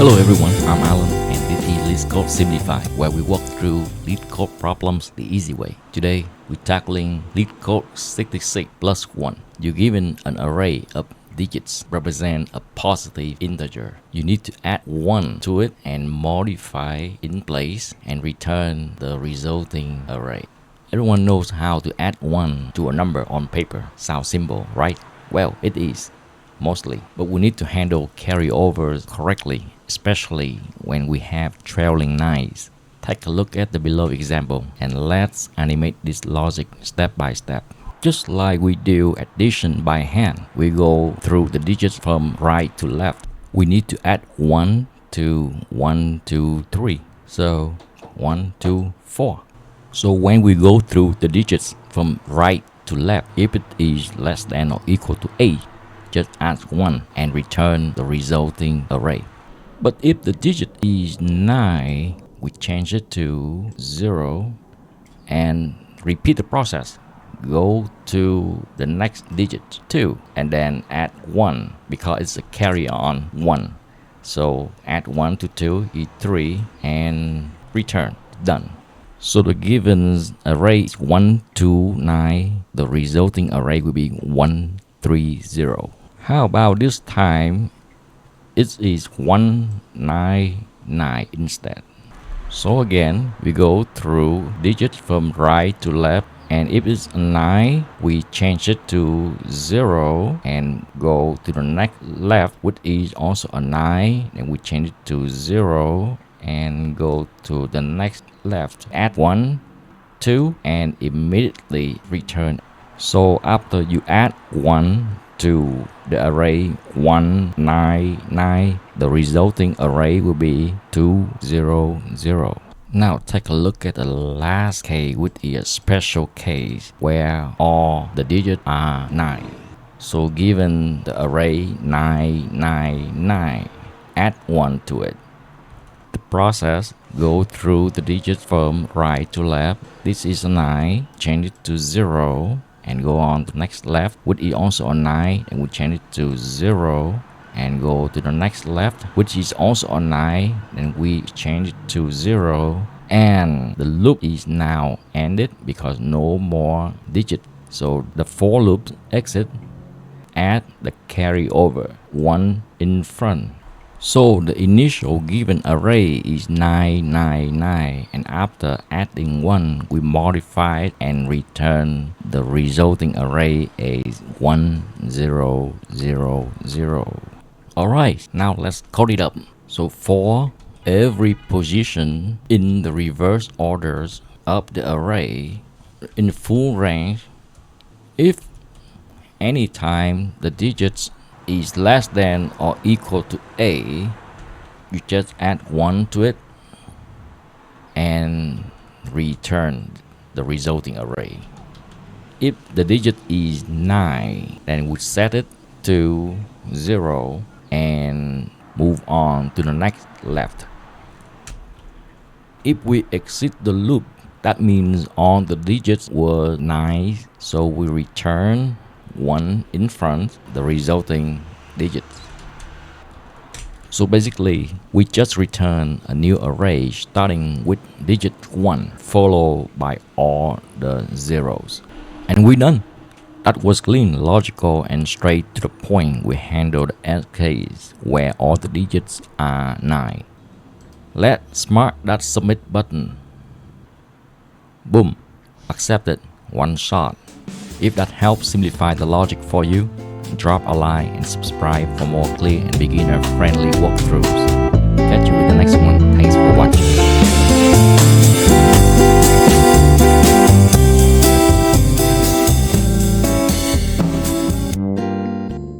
Hello everyone, I'm Alan and this is Leetcode Simplified, where we walk through Leetcode problems the easy way. Today, we're tackling Leetcode 66 plus 1. You're given an array of digits represent a positive integer. You need to add 1 to it and modify in place and return the resulting array. Everyone knows how to add 1 to a number on paper. Sounds simple, right? Well, it is. Mostly, but we need to handle carryovers correctly, especially when we have trailing lines. Take a look at the below example and let's animate this logic step by step. Just like we do addition by hand, we go through the digits from right to left. We need to add 1 to 1, 2, 3. So 1, 2, 4. So when we go through the digits from right to left, if it is less than or equal to 8, just add 1 and return the resulting array. But if the digit is 9, we change it to 0 and repeat the process. Go to the next digit 2 and then add 1 because it's a carry on 1. So add 1 to 2 is 3 and return. Done. So the given array is 1, 2, 9. The resulting array will be 1, 3, 0. How about this time it is 1, 9, 9 instead. So again, we go through digits from right to left, and if it's a 9, we change it to 0 and go to the next left, which is also a 9, and we change it to 0 and go to the next left. Add 1, 2 and immediately return. So after you add 1 to the array 1, 9, 9, the resulting array will be 2, 0, 0. Now take a look at the last case, which is a special case where all the digits are 9. So given the array 9, 9, 9, add 1 to it. The process go through the digits from right to left. This is a 9, change it to 0 and go on to the next left, which is also a 9, and we change it to 0 and go to the next left, which is also a 9, and we change it to 0, and the loop is now ended because no more digit. So the for loop exit, add the carryover 1 in front. So the initial given array is 9, 9, 9, and after adding 1, we modify it and return the resulting array as 1, 0, 0, 0. Alright, now let's code it up. So for every position in the reverse orders of the array in full range, if anytime the digits is less than or equal to A, you just add 1 to it and return the resulting array. If the digit is 9, then we set it to 0 and move on to the next left. If we exit the loop, that means all the digits were 9, so we return 1 in front, the resulting digits. So basically, we just return a new array starting with digit 1 followed by all the zeros. And we're done. That was clean, logical, and straight to the point. We handled a case where all the digits are 9. Let's mark that submit button. Boom, accepted, one shot. If that helps simplify the logic for you, drop a like and subscribe for more clear and beginner-friendly walkthroughs.